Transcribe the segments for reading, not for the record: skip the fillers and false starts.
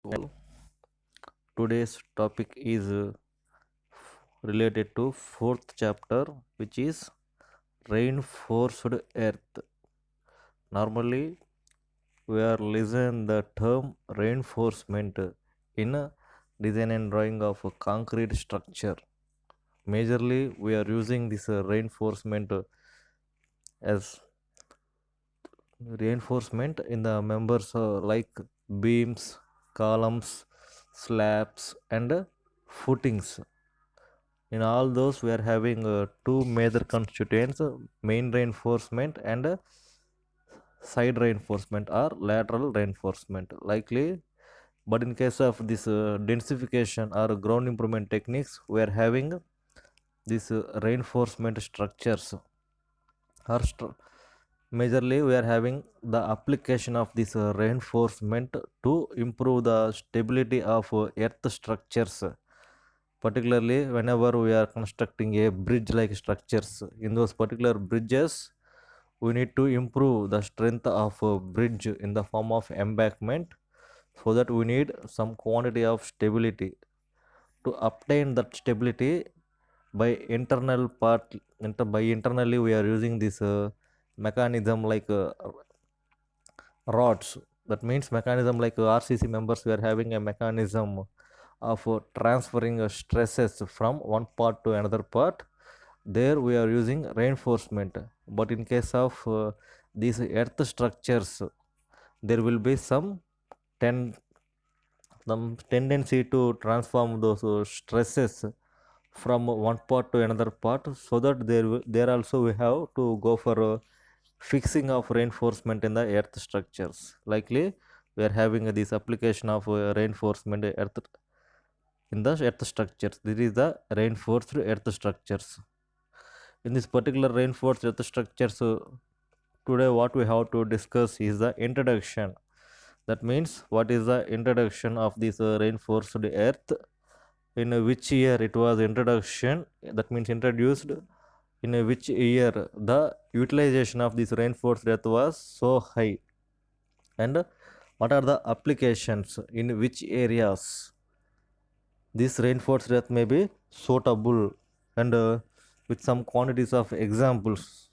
Well, today's topic is related to fourth chapter, which is reinforced earth. Normally, we are listen the term reinforcement in design and drawing of a concrete structure. Majorly, we are using this reinforcement as reinforcement in the members like beams, columns, slabs, and footings. In all those, we are having two major constituents, main reinforcement and side reinforcement or lateral reinforcement. Likely, but in case of this densification or ground improvement techniques, we are having these reinforcement structures or majorly we are having the application of this reinforcement to improve the stability of earth structures, particularly whenever we are constructing a bridge like structures. In those particular bridges, we need to improve the strength of a bridge in the form of embankment, so that we need some quantity of stability. To obtain that stability by internal part, by internally we are using this mechanism like rods. That means mechanism like RCC members, we are having a mechanism of transferring stresses from one part to another part. There we are using reinforcement. But in case of these earth structures, there will be ten, some tendency to transform those stresses from one part to another part, so that there also we have to go for fixing of reinforcement in the earth structures. Likely, we are having this application of reinforcement earth in the earth structures. This is the reinforced earth structures. In this particular reinforced earth structures, today what we have to discuss is the introduction. That means what is the introduction of this reinforced earth, in which year it was introduction, that means introduced, in which year the utilization of this reinforced earth was so high, and what are the applications in which areas this reinforced earth may be suitable, and with some quantities of examples.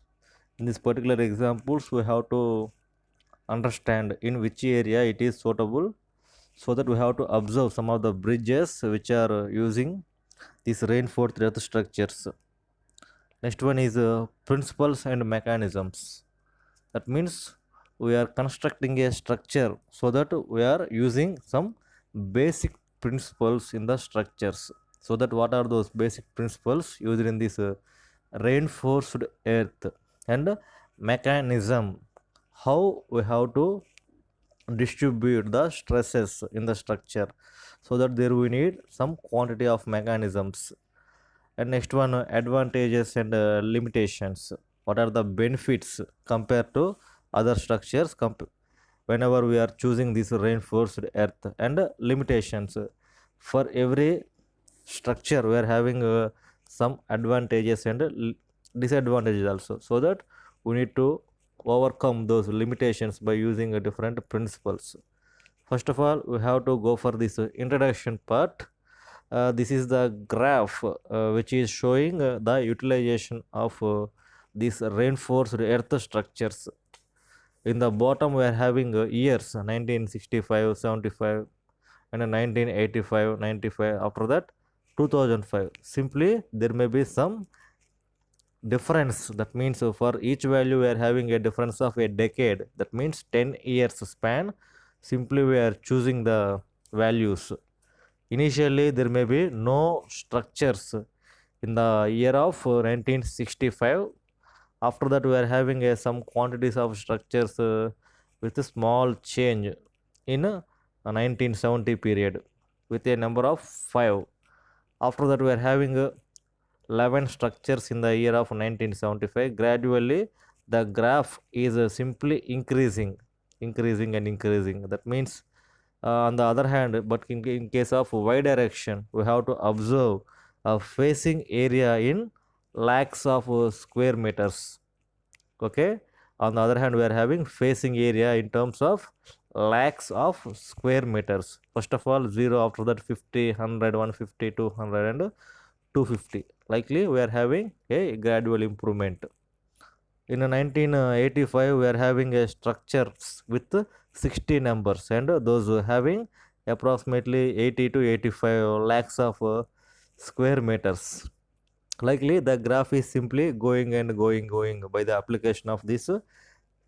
In this particular examples, we have to understand in which area it is suitable, so that we have to observe some of the bridges which are using these reinforced earth structures. Next one is principles and mechanisms. That means we are constructing a structure, so that we are using some basic principles in the structures. So that what are those basic principles used in this reinforced earth, and mechanism, how we have to distribute the stresses in the structure, so that there we need some quantity of mechanisms. And next one, advantages and limitations. What are the benefits compared to other structures whenever we are choosing this reinforced earth, and limitations. For every structure we are having some advantages and disadvantages also, so that we need to overcome those limitations by using different principles. First of all, we have to go for this introduction part. This is the graph which is showing the utilization of these reinforced earth structures. In the bottom, we are having years 1965, 75, and 1985, 95. After that, 2005. Simply, there may be some difference. That means for each value, we are having a difference of a decade. That means 10 years span. Simply, we are choosing the values. Initially, there may be no structures in the year of 1965. After that, we are having some quantities of structures with a small change in 1970 period, with a number of 5. After that, we are having 11 structures in the year of 1975. Gradually, the graph is simply increasing, increasing and increasing. That means, on the other hand, but in case of y direction, we have to observe a facing area in lakhs of square meters. Okay. On the other hand, we are having facing area in terms of lakhs of square meters. First of all, 0, after that 50, 100, 150, 200 and 250. Likely we are having a gradual improvement. In 1985, we are having a structures with 60 numbers and those having approximately 80 to 85 lakhs of square meters. Likely the graph is simply going and going by the application of this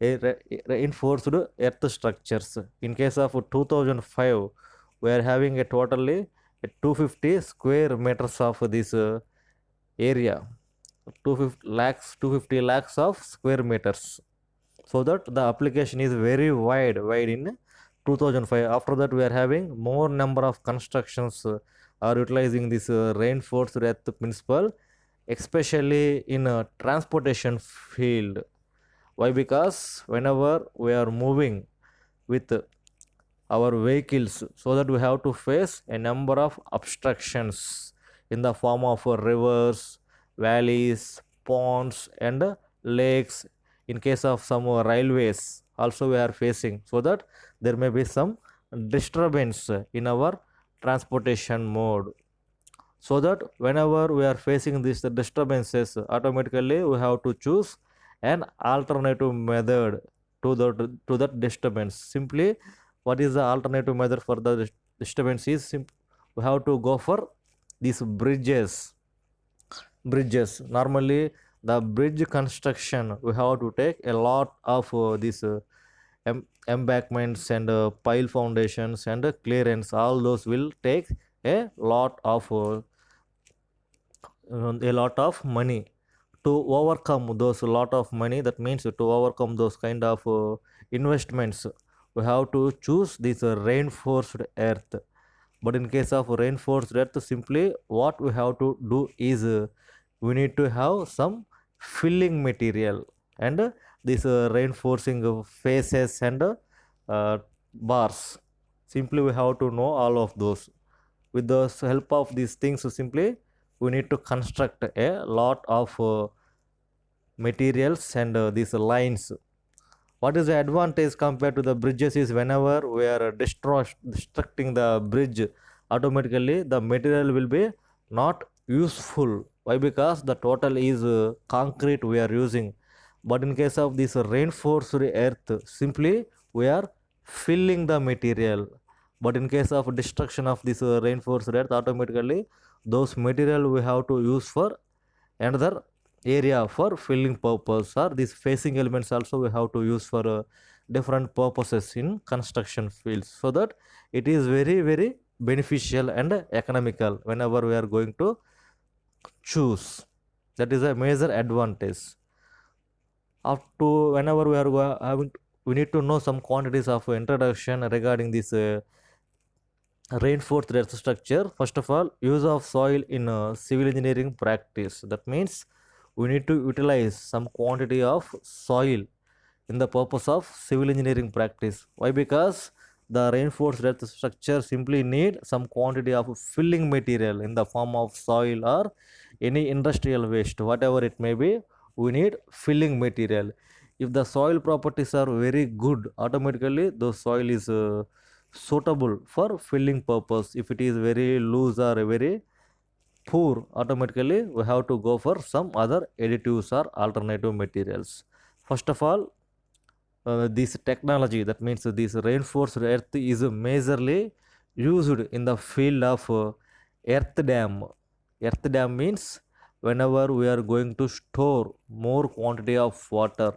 reinforced earth structures. In case of 2005, we are having a totally 250 square meters of this area, 250 lakhs of square meters. So that the application is very wide in 2005. After that, we are having more number of constructions are utilizing this reinforced earth principle, especially in transportation field. Why? Because whenever we are moving with our vehicles, so that we have to face a number of obstructions in the form of rivers, valleys, ponds and lakes. In case of some railways also we are facing, so that there may be some disturbance in our transportation mode. So that whenever we are facing these disturbances, automatically we have to choose an alternative method to that disturbance. Simply, what is the alternative method for the disturbance is we have to go for these bridges. Normally the bridge construction, we have to take a lot of these embankments and pile foundations and clearance. All those will take a lot of money. To overcome those lot of money, that means to overcome those kind of investments, we have to choose this reinforced earth. But in case of reinforced earth, simply what we have to do is we need to have some filling material and this reinforcing faces and bars. Simply we have to know all of those. With the help of these things, simply we need to construct a lot of materials and these lines. What is the advantage compared to the bridges is whenever we are destructing the bridge, automatically the material will be not useful. Why? Because the total is concrete we are using. But in case of this reinforced earth, simply we are filling the material. But in case of destruction of this reinforced earth, automatically those material we have to use for another area for filling purpose, or these facing elements also we have to use for different purposes in construction fields, so that it is very beneficial and economical whenever we are going to choose. That is a major advantage. Up to whenever we are having, we need to know some quantities of introduction regarding this reinforced earth structure. First of all, use of soil in civil engineering practice. That means we need to utilize some quantity of soil in the purpose of civil engineering practice. Why? Because the reinforced earth structure simply need some quantity of filling material in the form of soil or any industrial waste, whatever it may be. We need filling material. If the soil properties are very good, automatically the soil is suitable for filling purpose. If it is very loose or very poor, automatically we have to go for some other additives or alternative materials. First of all, this technology, that means this reinforced earth is majorly used in the field of earth dam. Earth dam means whenever we are going to store more quantity of water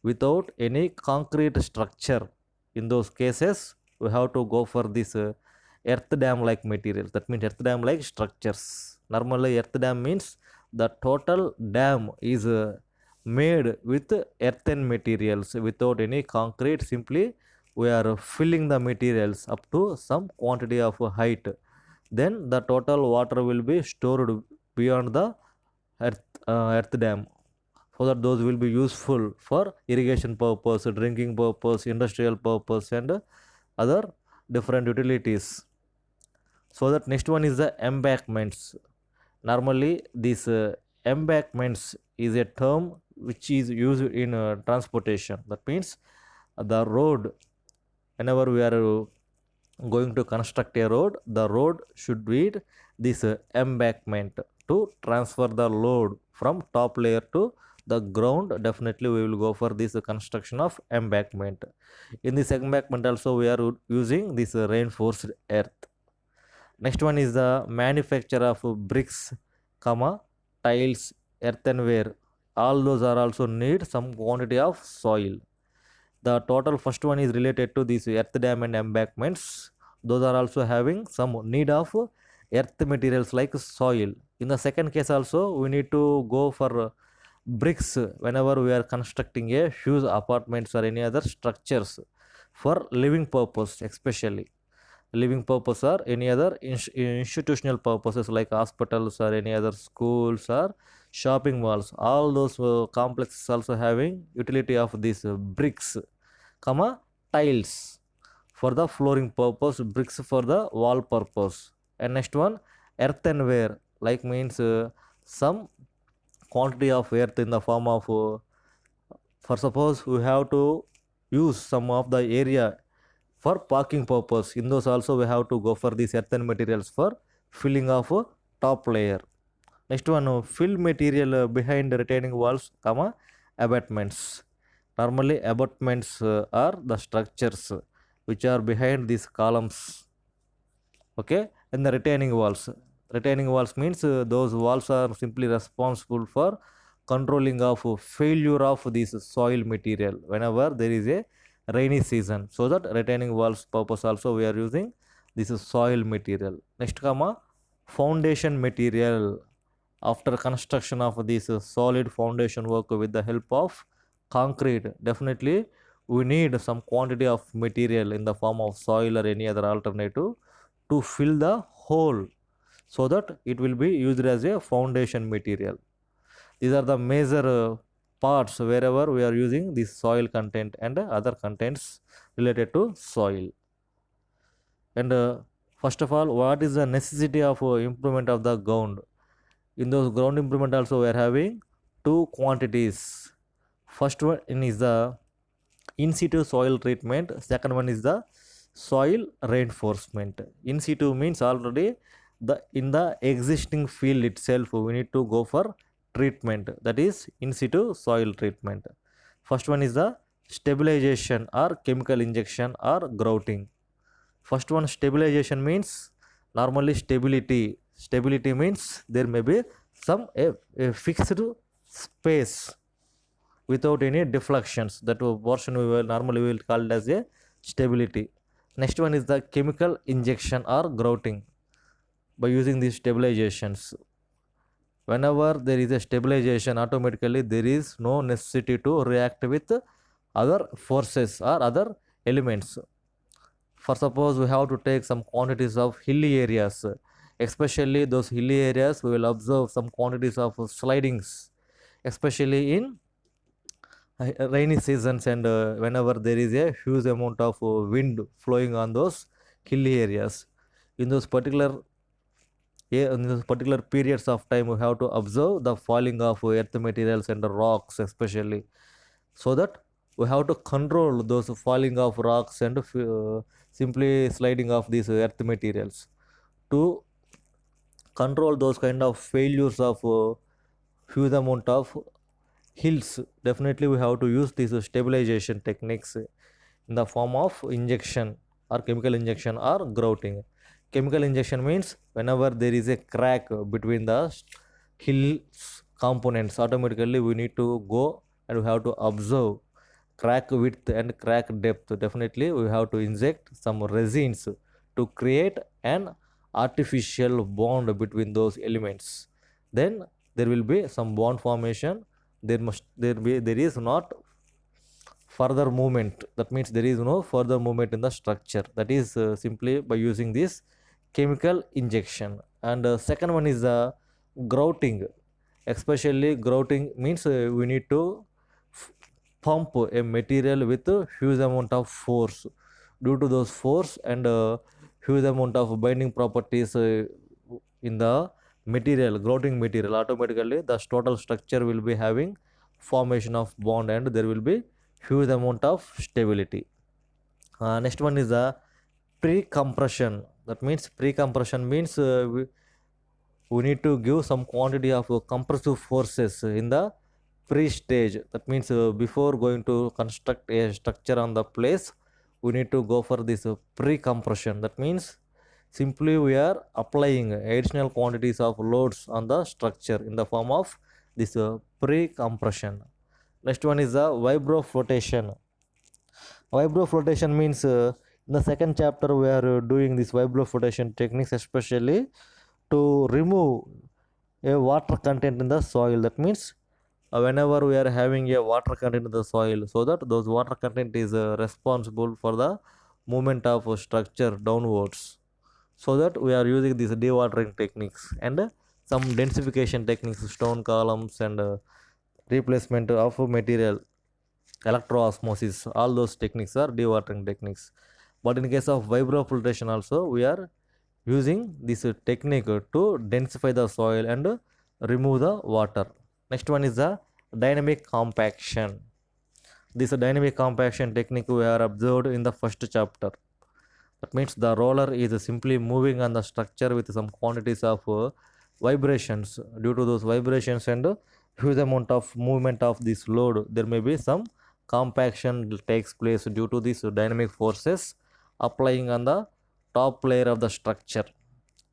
without any concrete structure, in those cases we have to go for this earth dam like materials. That means earth dam like structures. Normally earth dam means the total dam is made with earthen materials without any concrete. Simply we are filling the materials up to some quantity of height, then the total water will be stored beyond the earth dam, so that those will be useful for irrigation purpose, drinking purpose, industrial purpose and other different utilities. So that next one is the embankments. Normally these embankments is a term which is used in transportation. That means the road whenever we are going to construct a road, the road should be this embankment to transfer the load from top layer to the ground. Definitely we will go for this construction of embankment. In this embankment also we are using this reinforced earth. Next one is the manufacture of bricks, comma, tiles, earthenware. All those are also need some quantity of soil. The total first one is related to these earth dam and embankments. Those are also having some need of earth materials like soil. In the second case also we need to go for bricks whenever we are constructing a huge apartments or any other structures for living purpose, especially living purpose or any other institutional purposes like hospitals or any other schools or shopping malls. All those complexes also having utility of these bricks, comma, tiles for the flooring purpose, bricks for the wall purpose. And next one, earthenware, like means some quantity of earth in the form of for suppose we have to use some of the area for parking purpose. In those also we have to go for these earthen materials for filling of top layer. Next one, fill material behind the retaining walls, comma, abutments. Normally abutments are the structures which are behind these columns. Okay, and the retaining walls means those walls are simply responsible for controlling of failure of this soil material whenever there is a rainy season. So that retaining walls purpose also we are using this is soil material. Next, comma, foundation material. After construction of this solid foundation work with the help of concrete, definitely we need some quantity of material in the form of soil or any other alternative to fill the hole, so that it will be used as a foundation material. These are the major parts wherever we are using this soil content and other contents related to soil. And first of all, what is the necessity of improvement of the ground? In those ground improvement also we are having two quantities. First one is the in situ soil treatment, second one is the soil reinforcement. In situ means already the in the existing field itself we need to go for treatment, that is in situ soil treatment. First one is the stabilization or chemical injection or grouting. First one, stabilization means normally stability means there may be some a fixed space without any deflections. That portion we will normally we will call it as a stability. Next one is the chemical injection or grouting. By using these stabilizations, whenever there is a stabilization, automatically there is no necessity to react with other forces or other elements. For suppose we have to take some quantities of hilly areas, especially those hilly areas we will observe some quantities of slidings, especially in rainy seasons, and whenever there is a huge amount of wind flowing on those hilly areas. In those particular in those particular periods of time we have to observe the falling of earth materials and the rocks especially, so that we have to control those falling of rocks and simply sliding of these earth materials. To control those kind of failures of huge amount of hills, definitely we have to use these stabilization techniques in the form of injection or chemical injection or grouting. Chemical injection means whenever there is a crack between the hills components, automatically we need to go and we have to observe crack width and crack depth. Definitely we have to inject some resins to create an artificial bond between those elements. Then there will be some bond formation. There is not further movement, that means there is no further movement in the structure, that is simply by using this chemical injection. And second one is the grouting. Especially grouting means we need to pump a material with a huge amount of force. Due to those force and huge amount of binding properties in the material, grouting material, automatically the total structure will be having formation of bond and there will be huge amount of stability. Next one is the pre-compression. That means pre-compression means we need to give some quantity of compressive forces in the pre-stage. That means before going to construct a structure on the place, we need to go for this pre-compression. That means simply we are applying additional quantities of loads on the structure in the form of this pre-compression. Next one is the vibroflotation. Vibroflotation means in the second chapter we are doing this vibroflotation techniques, especially to remove a water content in the soil. That means whenever we are having a water content in the soil, so that those water content is responsible for the movement of structure downwards, so that we are using these dewatering techniques and some densification techniques, stone columns and replacement of material, electroosmosis, all those techniques are dewatering techniques. But in case of vibrofiltration also we are using this technique to densify the soil and remove the water. Next one is the dynamic compaction. This dynamic compaction technique we are observed in the first chapter. That means the roller is simply moving on the structure with some quantities of vibrations. Due to those vibrations and huge amount of movement of this load, there may be some compaction takes place due to these dynamic forces applying on the top layer of the structure.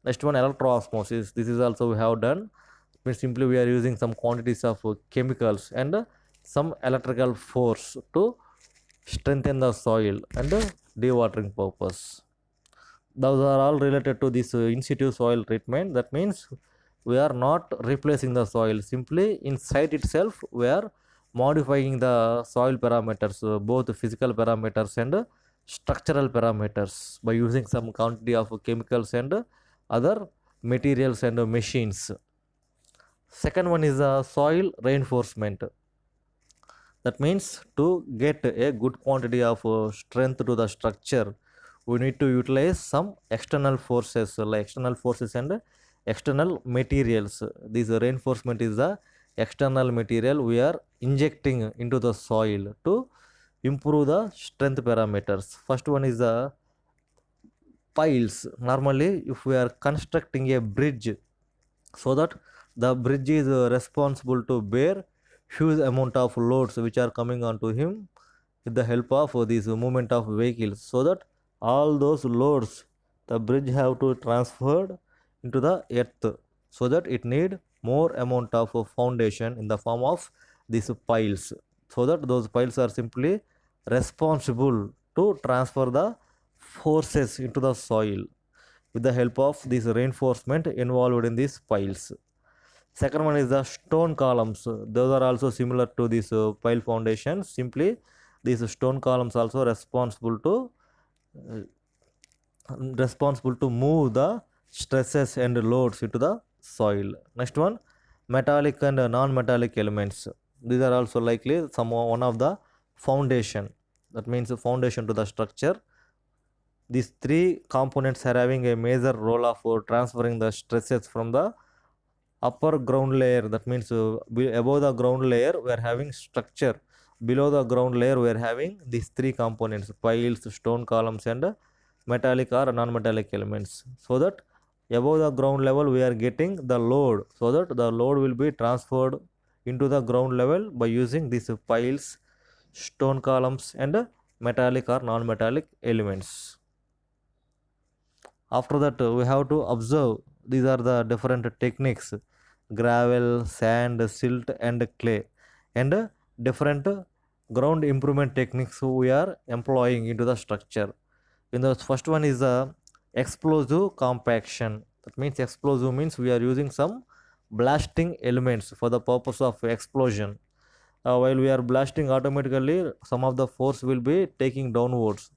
Next one, electroosmosis. This is also we have done. Means simply we are using some quantities of chemicals and some electrical force to strengthen the soil and dewatering purpose. Those are all related to this in situ soil treatment. That means we are not replacing the soil, simply in site itself we are modifying the soil parameters, both physical parameters and structural parameters, by using some quantity of chemicals and other materials and machines. Second one is soil reinforcement. That means to get a good quantity of strength to the structure, we need to utilize some external forces, like external forces and external materials. This reinforcement is the external material we are injecting into the soil to improve the strength parameters. First one is the piles. Normally, if we are constructing a bridge, so that the bridge is responsible to bear huge amount of loads which are coming onto him with the help of this movement of vehicles, so that all those loads the bridge have to transferred into the earth, so that it need more amount of foundation in the form of these piles, so that those piles are simply responsible to transfer the forces into the soil with the help of this reinforcement involved in these piles. Second one is the stone columns. Those are also similar to this pile foundation. Simply, these stone columns also uh, responsible to move the stresses and loads into the soil. Next one, metallic and non-metallic elements. These are also likely some one of the foundation. That means the foundation to the structure. These three components are having a major role of transferring the stresses from the upper ground layer. That means above the ground layer we are having structure, below the ground layer we are having these three components: piles, stone columns and metallic or non-metallic elements. So that above the ground level we are getting the load, so that the load will be transferred into the ground level by using these piles, stone columns and metallic or non-metallic elements. After that we have to observe these are the different techniques: gravel, sand, silt and clay, and different ground improvement techniques we are employing into the structure. In the first one is the explosive compaction. That means explosive means we are using some blasting elements for the purpose of explosion. While we are blasting, automatically some of the force will be taking downwards,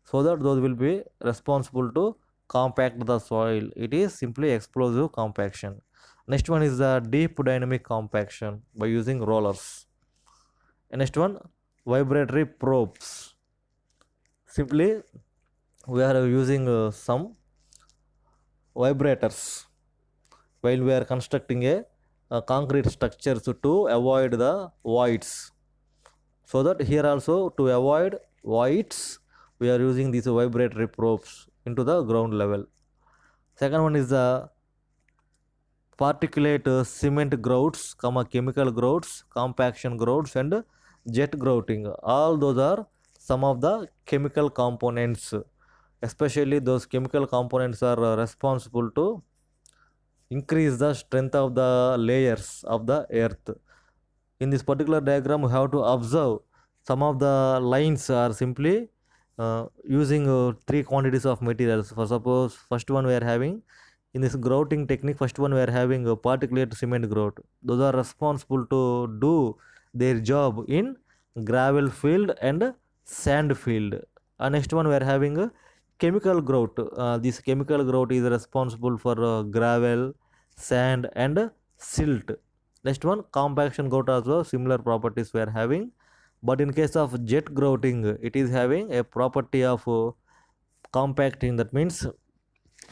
so that those will be responsible to compact the soil. It is simply explosive compaction. Next one is the deep dynamic compaction by using rollers. And next one, vibratory probes. Simply we are using some vibrators while we are constructing a concrete structures to avoid the voids. So that here also, to avoid voids, we are using these vibratory probes into the ground level. Second one is the particulate cement grouts, comma chemical grouts, compaction grouts, and jet grouting. All those are some of the chemical components. Especially those chemical components are responsible to increase the strength of the layers of the earth. In this particular diagram, we have to observe some of the lines are simply using three quantities of materials. For suppose first one we are having in this grouting technique, first one we are having a particulate cement grout. Those are responsible to do their job in gravel field and sand field. Next one we are having a chemical grout. This chemical grout is responsible for gravel, sand, and silt. Next one, compaction grout also similar properties we are having, but in case of jet grouting, it is having a property of compacting. That means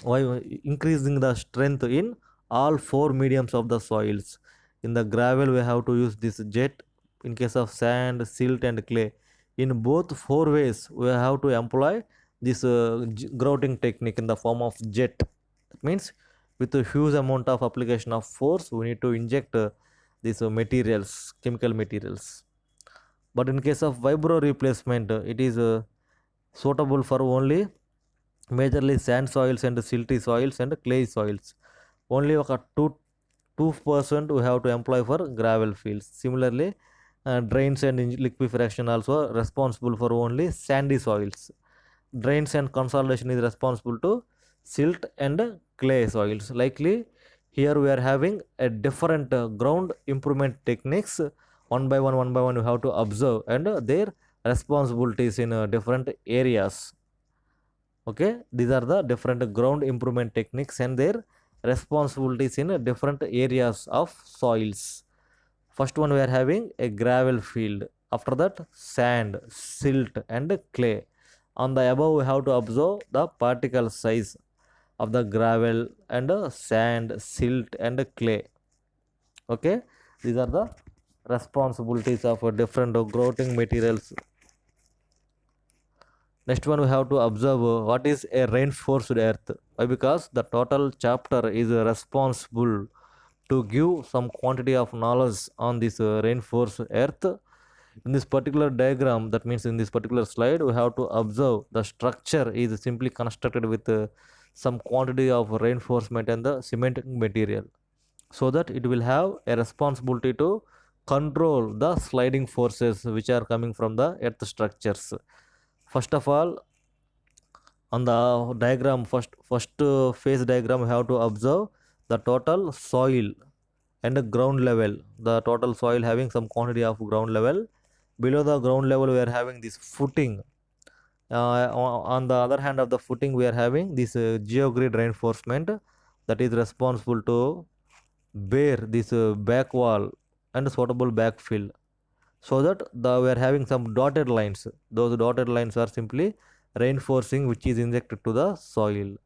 why increasing the strength in all four mediums of the soils. In the gravel, we have to use this jet. In case of sand, silt, and clay, in both four ways, we have to employ this grouting technique in the form of jet. That means with a huge amount of application of force, we need to inject these materials, chemical materials. But in case of vibro replacement, it is suitable for only majorly sand soils and silty soils and clay soils. Only ఒక 2% we have to employ for gravel fields. Similarly, drains and liquefaction also responsible for only sandy soils. Drains and consolidation is responsible to silt and clay soils. Likely, here we are having a different ground improvement techniques. One by one, you have to observe and their responsibilities in different areas. Okay, these are the different ground improvement techniques and their responsibilities in different areas of soils. First one we are having a gravel field, after that sand, silt, and clay. On the above we have to observe the particle size of the gravel and sand, silt, and clay. Okay, these are the responsibilities of different grouting materials. Next one, we have to observe what is a reinforced earth. Why? Because the total chapter is responsible to give some quantity of knowledge on this reinforced earth. In this particular diagram, that means in this particular slide, we have to observe the structure is simply constructed with some quantity of reinforcement and the cement material, so that it will have a responsibility to control the sliding forces which are coming from the earth structures. First of all, on the diagram, first phase diagram, we have to observe the total soil and the ground level. The total soil having some quantity of ground level. Below the ground level, we are having this footing. On the other hand of the footing, we are having this geogrid reinforcement that is responsible to bear this back wall and suitable backfill, so that we are having some dotted lines. Those dotted lines are simply reinforcing which is injected to the soil.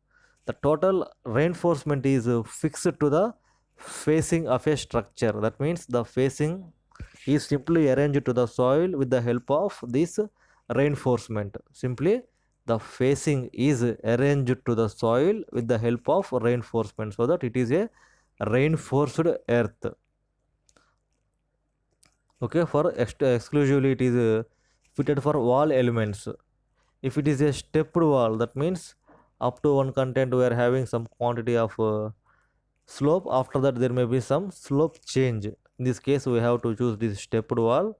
The total reinforcement is fixed to the facing of a structure. That means the facing is simply arranged to the soil with the help of this reinforcement. Simply the facing is arranged to the soil with the help of reinforcement, so that it is a reinforced earth. Okay, for exclusively it is fitted for wall elements. If it is a stepped wall, that means up to one content we are having some quantity of slope. After that there may be some slope change. In this case we have to choose this stepped wall.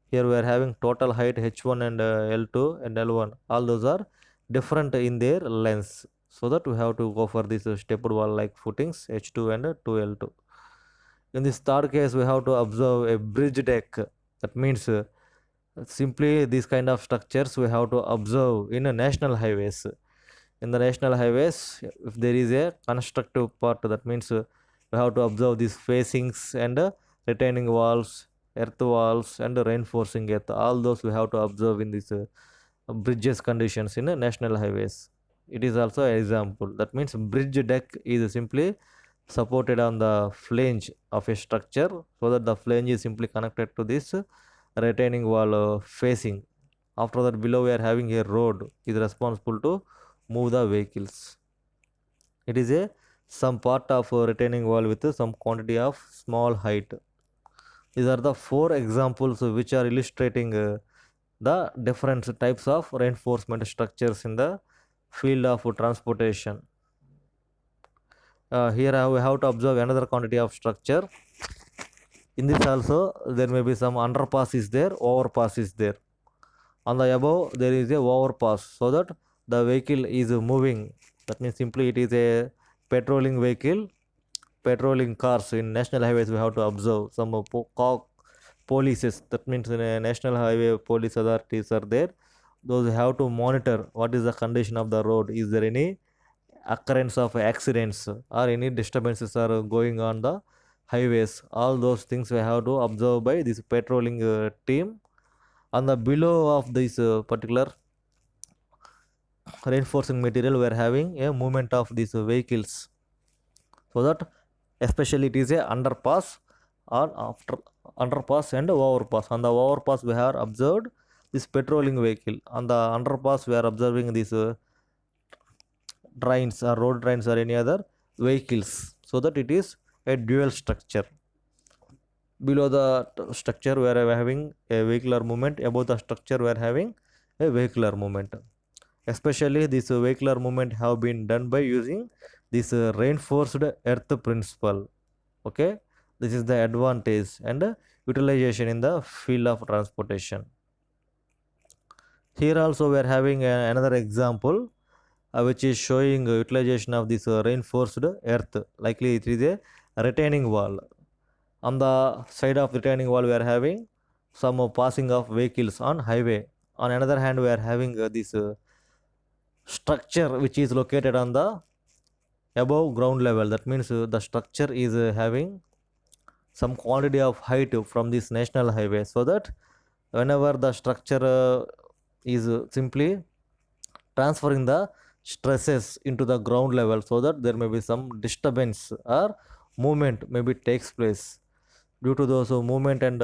Here we are having total height h1 and l2 and l1, all those are different in their lengths, so that we have to go for this stepped wall like footings h2 and 2l2. In this third case, we have to observe a bridge deck. That means simply these kind of structures we have to observe in a national highways. In the national highways, if there is a constructive part, that means we have to observe these facings and retaining walls, earth walls, and reinforcing earth. All those we have to observe in these bridges conditions in national highways. It is also an example. That means bridge deck is simply supported on the flange of a structure, so that the flange is simply connected to this retaining wall facing. After that, below we are having a road is responsible to move the vehicles. It is a some part of a retaining wall with some quantity of small height. These are the four examples which are illustrating the different types of reinforcement structures in the field of transportation. Here we have to observe another quantity of structure. In this also there may be some underpass is there, overpass is there. On the above there is a overpass so that the vehicle is moving. That means simply it is a patrolling vehicle, patrolling cars. In national highways we have to observe some polices. That means national highway police authorities are there. Those have to monitor what is the condition of the road, is there any occurrence of accidents or any disturbances are going on the highways. All those things we have to observe by this patrolling team. On the below of this particular reinforcing material we are having a movement of these vehicles, so that especially it is a underpass or after underpass and overpass. On the overpass we have observed this patrolling vehicle. On the underpass we are observing these trains or road trains or any other vehicles, so that it is a dual structure. Below the structure we are having a vehicular movement, above the structure we are having a vehicular movement. Especially this vehicular movement have been done by using this reinforced earth principle. Okay, this is the advantage and utilization in the field of transportation. Here also we are having another example which is showing utilization of this reinforced earth. Likely it is a retaining wall. On the side of retaining wall we are having some passing of vehicles on highway. On another hand we are having this structure which is located on the above ground level. That means the structure is having some quantity of height from this national highway, so that whenever the structure is simply transferring the stresses into the ground level, so that there may be some disturbance or movement maybe takes place. Due to those movement and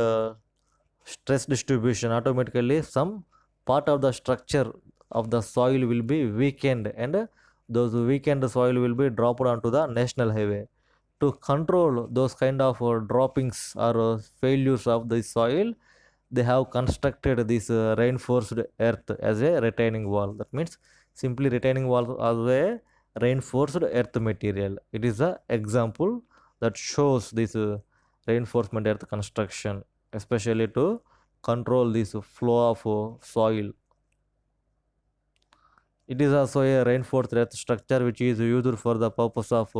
stress distribution, automatically some part of the structure of the soil will be weakened, and those weakened soil will be dropped onto the national highway. To control those kind of droppings or failures of the soil, they have constructed this reinforced earth as a retaining wall. That means simply retaining wall as a reinforced earth material. It is a example that shows this reinforcement earth construction, especially to control this flow of soil. It is also a reinforced earth structure which is used for the purpose of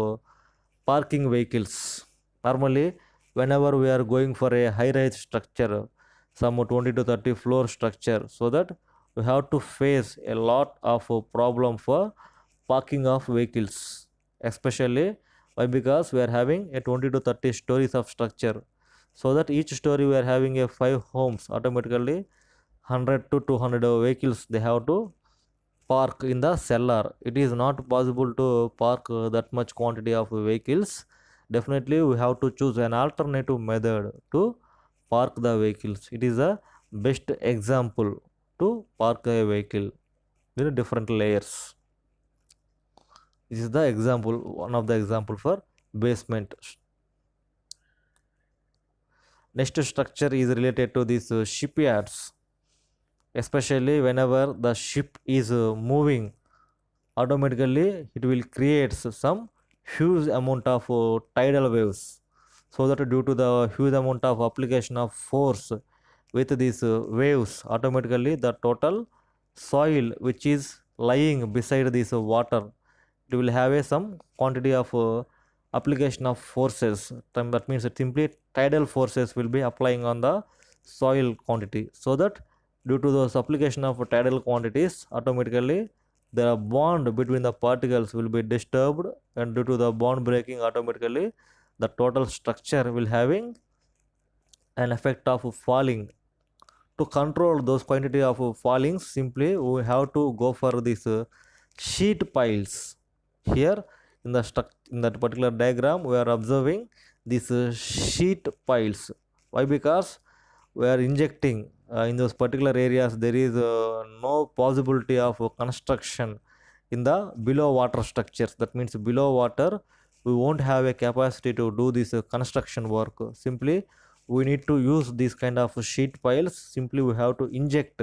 parking vehicles. Normally, whenever we are going for a high-rise structure, some 20 to 30 floor structure, so that we have to face a lot of problem for parking of vehicles. Especially why? Because we are having a 20 to 30 stories of structure, so that each story we are having a 5 homes. Automatically 100 to 200 vehicles they have to park in the cellar. It is not possible to park that much quantity of vehicles. Definitely we have to choose an alternative method to park the vehicles. It is a best example to park a vehicle in different layers. This is the example, one of the example for basement. Next structure is related to these shipyards. Especially whenever the ship is moving, automatically it will create some huge amount of tidal waves. So that due to the huge amount of application of force with these waves, automatically the total soil which is lying beside this water, it will have a some quantity of application of forces. That means that simply tidal forces will be applying on the soil quantity, so that due to those application of tidal quantities, automatically the bond between the particles will be disturbed, and due to the bond breaking, automatically the total structure will having an effect of falling. To control those quantity of falling, simply we have to go for this sheet piles. Here in the in that particular diagram we are observing these sheet piles. Why? Because we are injecting in those particular areas, there is no possibility of construction in the below water structures. That means below water we won't have a capacity to do this construction work. Simply we need to use these kind of sheet piles. Simply we have to inject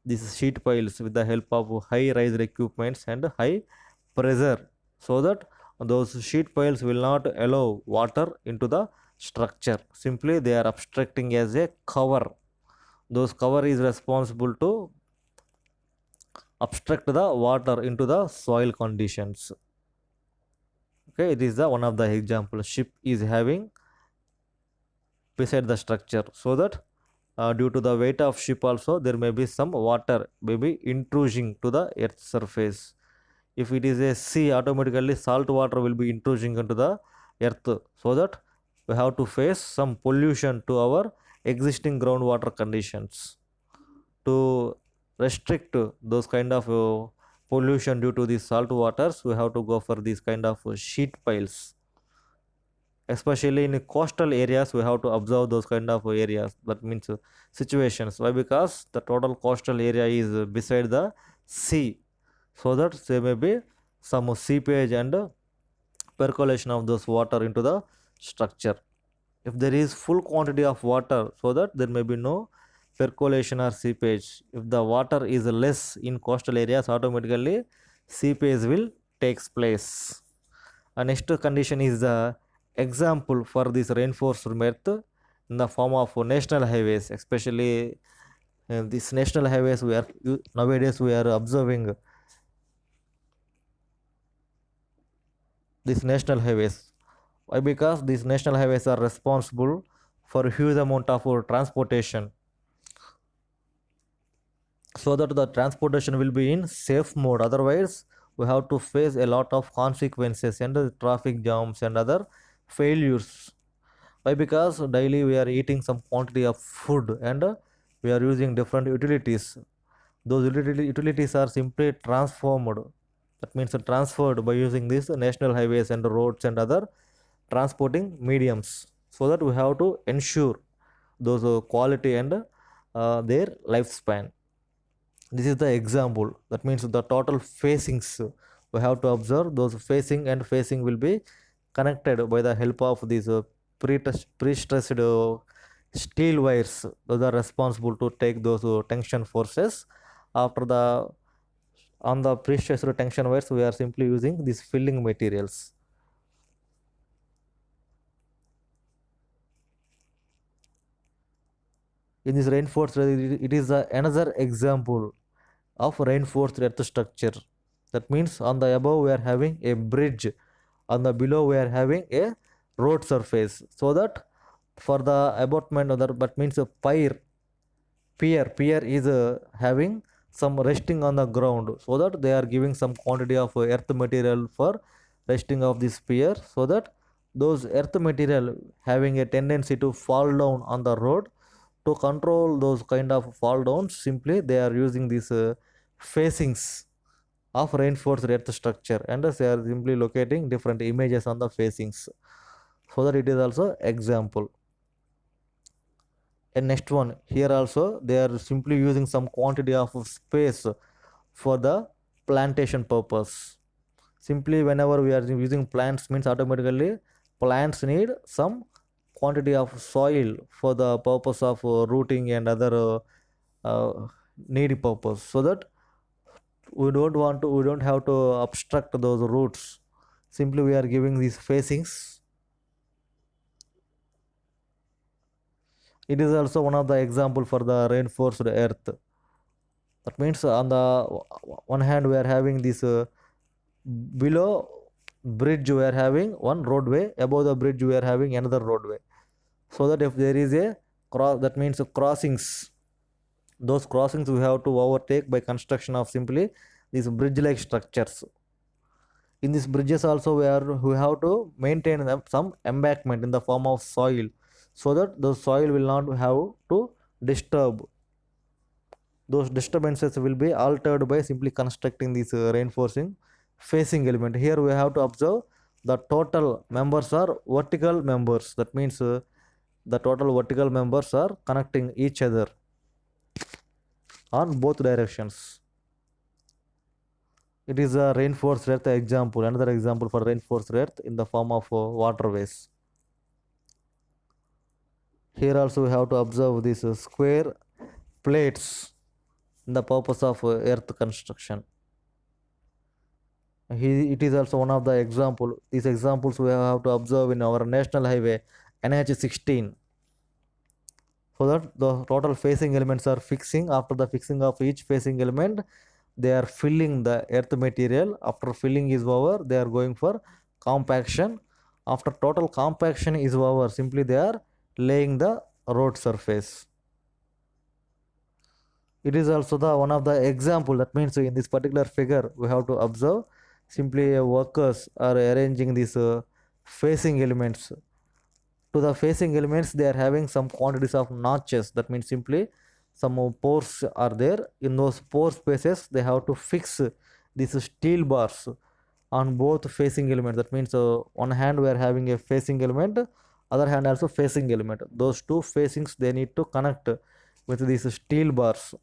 these sheet piles with the help of high rise equipments and high pressure, so that those sheet piles will not allow water into the structure. Simply they are obstructing as a cover. Those cover is responsible to obstruct the water into the soil conditions. Okay, it is the one of the example ship is having beside the structure, so that due to the weight of ship also there may be some water may be intruding to the earth surface. If it is a sea, automatically salt water will be intruding into the earth, so that we have to face some pollution to our existing groundwater conditions. To restrict those kind of pollution due to these salt waters, we have to go for these kind of sheet piles. Especially in coastal areas we have to observe those kind of areas, that means situations. Why? Because the total coastal area is beside the sea, so that there may be some seepage and percolation of those water into the structure. If there is full quantity of water, so that there may be no percolation or seepage. If the water is less in coastal areas, automatically seepage will takes place. Next condition is the example for this reinforced earth in the form of national highways. Especially these national highways we are nowadays we are observing these national highways. Why? Because these national highways are responsible for huge amount of transportation, so that the transportation will be in safe mode. Otherwise we have to face a lot of consequences and traffic jams and other failures. Why? Because daily we are eating some quantity of food and we are using different utilities. Those utilities are simply transformed, that means transferred by using these national highways and roads and other transporting mediums, so that we have to ensure those quality and their lifespan. This is the example. That means the total facings we have to observe. Those facing and facing will be connected by the help of these pre-stressed steel wires. Those are responsible to take those tension forces. After the on the pre-stressed tension wires, we are simply using these filling materials. In this reinforced, it is another example of reinforced earth structure. That means on the above we are having a bridge, on the below we are having a road surface, so that for the abutment other, but means a pier is having some resting on the ground, so that they are giving some quantity of earth material for resting of this pier, so that those earth material having a tendency to fall down on the road. To control those kind of fall downs, simply they are using these facings of reinforced earth structure, and they are simply locating different images on the facings, so that it is also example. And next one, here also they are simply using some quantity of space for the plantation purpose. Simply whenever we are using plants, means automatically plants need some quantity of soil for the purpose of rooting and other needy purpose, so that we don't have to obstruct those roots. Simply we are giving these facings. It is also one of the example for the reinforced earth. That means on the one hand we are having this below bridge we are having one roadway, above the bridge we are having another roadway, so that if there is a cross, that means crossings, those crossings we have to overtake by construction of simply these bridge like structures. In these bridges also we have to maintain some embankment in the form of soil, so that the soil will not have to disturb. Those disturbances will be altered by simply constructing this reinforcing facing element. Here we have to observe the total members are vertical members. That means the total vertical members are connecting each other on both directions. It is a reinforced earth example, another example for reinforced earth in the form of waterways. Here also we have to observe these square plates in the purpose of earth construction. It is also one of the example. These examples we have to observe in our national highway NH16, so that the total facing elements are fixing. After the fixing of each facing element, they are filling the earth material. After filling is over, they are going for compaction. After total compaction is over, simply they are laying the road surface. It is also the one of the example. That means in this particular figure we have to observe, simply workers are arranging these facing elements. To the facing elements, they are having some quantities of notches. That means simply some pores are there. In those pore spaces, they have to fix these steel bars on both facing elements. That means one hand we are having a facing element, other hand also facing element. Those two facings they need to connect with these steel bars,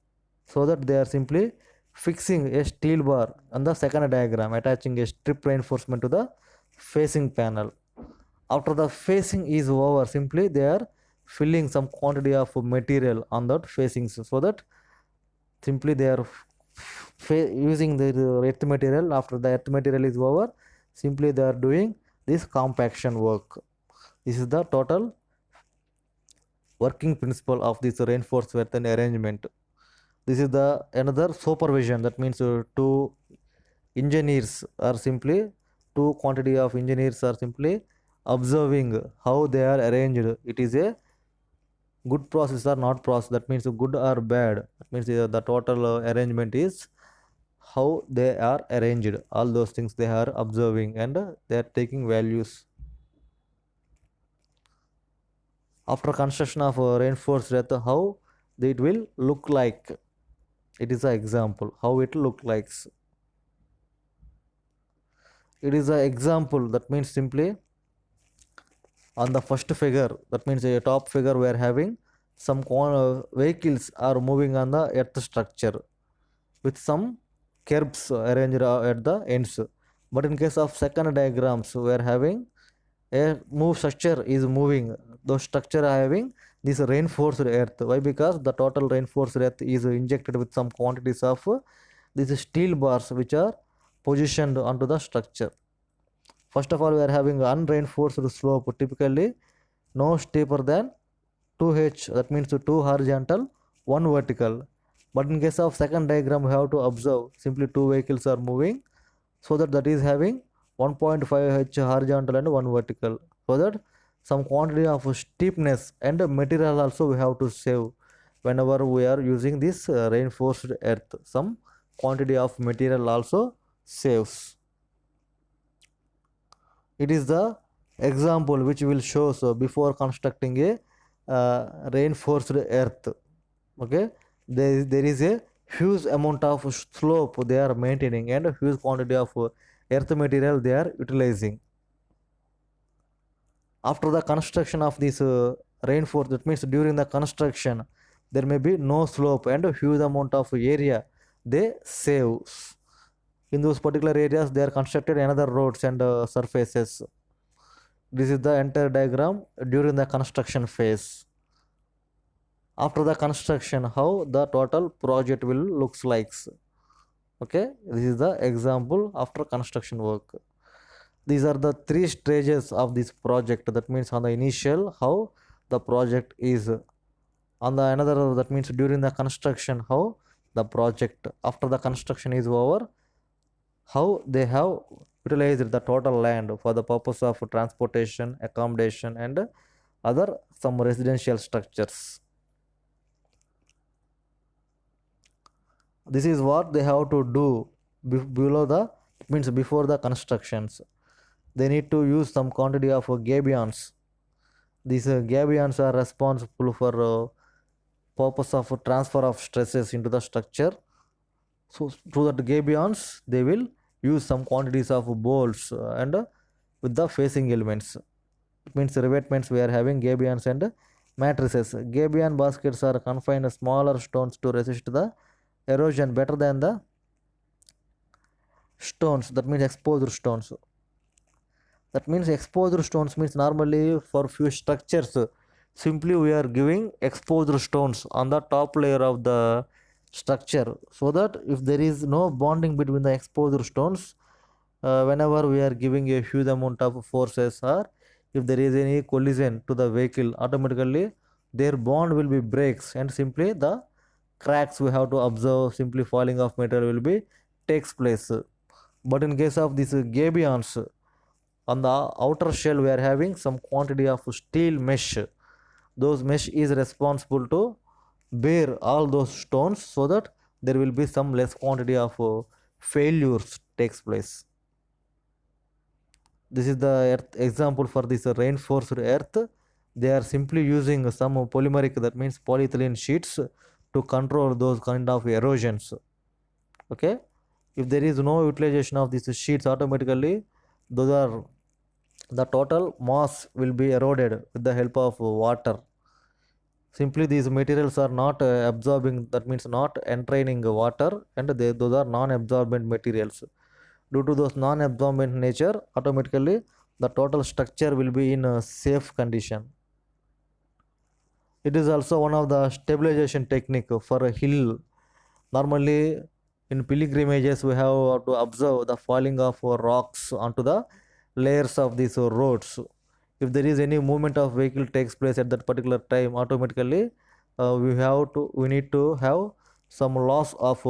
so that they are simply fixing a steel bar on the second diagram, attaching a strip reinforcement to the facing panel. After the facing is over, simply they are filling some quantity of material on that facings, so that simply they are using the earth material. After the earth material is over, simply they are doing this compaction work. This is the total working principle of this reinforced earthen arrangement. This is the another supervision. That means two engineers are simply two quantity of engineers are simply observing how they are arranged. It is a good process or not process. That means good or bad. That means the total arrangement is how they are arranged. All those things they are observing, and they are taking values. After construction of reinforced earth, how it will look like. It is an example how it look like. It is an example. That means simply on the first figure, that means a top figure, we are having some vehicles are moving on the earth structure with some curbs arranged at the ends. But in case of second diagrams, we are having a move structure is moving. Those structure are having this reinforced earth. Why? Because the total reinforced earth is injected with some quantities of these steel bars which are positioned onto the structure. First of all, we are having unreinforced slope, typically no steeper than 2h. That means 2 horizontal, 1 vertical. But in case of second diagram, we have to observe simply two vehicles are moving, so that is having 1.5h horizontal and 1 vertical, so that some quantity of steepness and material also we have to save whenever we are using this reinforced earth. Some quantity of material also saves. It is the example which will show. So before constructing a reinforced earth, okay, there is a huge amount of slope they are maintaining, and a huge quantity of earth material they are utilizing. After the construction of this reinforced, that means during the construction there may be no slope, and a huge amount of area they save. In those particular areas they are constructed another roads and surfaces. This is the entire diagram during the construction phase. After the construction, how the total project will looks like. Okay, this is the example after construction work. These are the three stages of this project. That means on the initial, how the project is. On the another, that means during the construction, how the project after the construction is over, how they have utilized the total land for the purpose of transportation, accommodation, and other some residential structures. This is what they have to do below the, means before the constructions. They need to use some quantity of gabions. These gabions are responsible for purpose of transfer of stresses into the structure. So through that gabions, they will use some quantities of bolts and with the facing elements. It means revetments we are having gabions and matrices. Gabion baskets are confined smaller stones to resist the erosion better than the stones, that means exposed stones. That means exposed stones means normally for few structures, simply we are giving exposed stones on the top layer of the structure, so that if there is no bonding between the exposed stones, whenever we are giving a huge amount of forces, or if there is any collision to the vehicle, automatically their bond will be breaks, and simply the cracks we have to observe, simply falling of material will be takes place. But in case of these gabions, on the outer shell we are having some quantity of steel mesh. Those mesh is responsible to bear all those stones, so that there will be some less quantity of failures takes place. This is the earth example for this reinforced earth. They are simply using some polymeric, that means polyethylene sheets, to control those kind of erosions. Okay, if there is no utilization of these sheets, automatically those are, the total mass will be eroded with the help of water. Simply these materials are not absorbing, that means not entraining water, and those are non-absorbent materials. Due to those non-absorbent nature, automatically the total structure will be in a safe condition. It is also one of the stabilization technique for a hill. Normally in pilgrimages we have to observe the falling of rocks onto the layers of these roads. If there is any movement of vehicle takes place at that particular time, automatically we need to have some loss of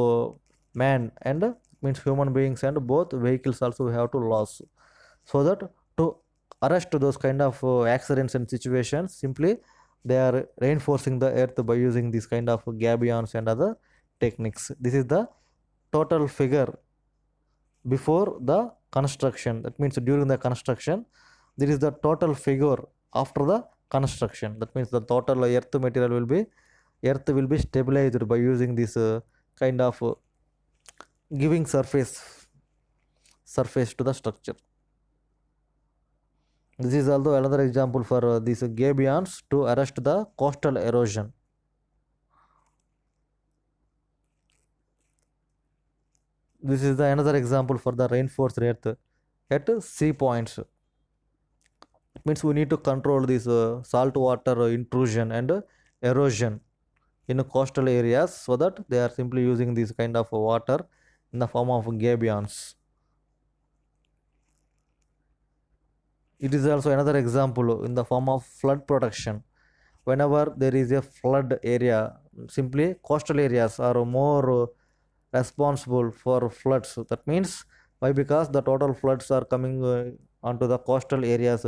man and means human beings, and both vehicles also we have to loss, so that to arrest those kind of accidents and situations, simply they are reinforcing the earth by using this kind of gabions and other techniques. This is the total figure before the construction, that means during the construction. There is the total figure after the construction, that means the total earth material will be, earth will be stabilized by using this kind of giving surface to the structure. This is also another example for these gabions to arrest the coastal erosion. This is the another example for the reinforced earth at sea points. It means we need to control this salt water intrusion and erosion in coastal areas, so that they are simply using this kind of water in the form of gabions. It is also another example in the form of flood protection. Whenever there is a flood area, simply coastal areas are more responsible for floods. That means why? Because the total floods are coming onto the coastal areas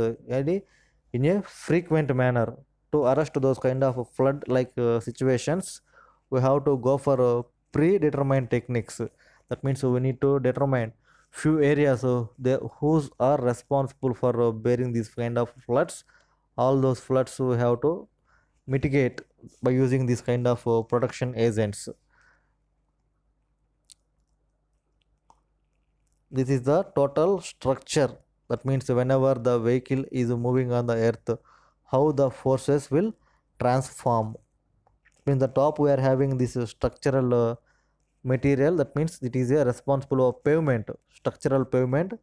in a frequent manner. To arrest those kind of flood like situations, we have to go for predetermined techniques. That means we need to determine few areas whose are responsible for bearing these kind of floods. All those floods we have to mitigate by using this kind of protection agents. This is the total structure. That means whenever the vehicle is moving on the earth, how the forces will transform. In the top we are having this structural material, that means it is a responsible of pavement, structural pavement.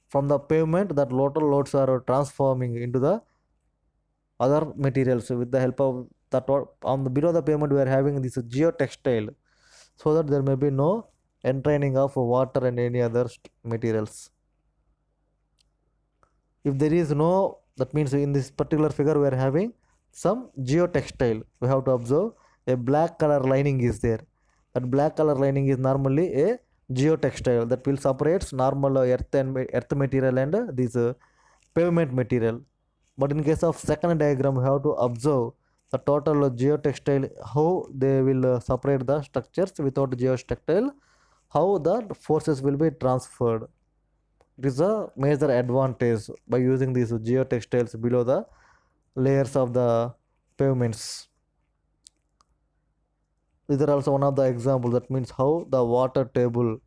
From the pavement, that total loads are transforming into the other materials with the help of that. On the below the pavement we are having this geotextile, so that there may be no entraining of water and any other materials. If there is no, that means in this particular figure we are having some geotextile, we have to observe a black color lining is there. That black color lining is normally a geotextile that will separates normal earth and earth material and this pavement material. But in case of second diagram, we have to observe the total geotextile, how they will separate the structures without geotextile, how the forces will be transferred. It is a major advantage by using these geotextiles below the layers of the pavements. These are also one of the examples, that means how the water table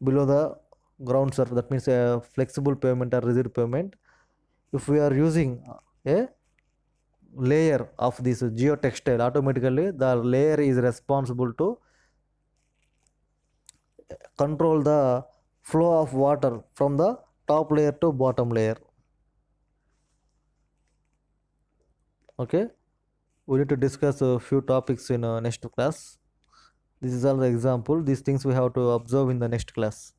below the ground surface, that means a flexible pavement or rigid pavement. If we are using a layer of this geotextile, automatically the layer is responsible to control the flow of water from the top layer to bottom layer. Okay, we need to discuss a few topics in next class. This is all the example. These things we have to observe in the next class.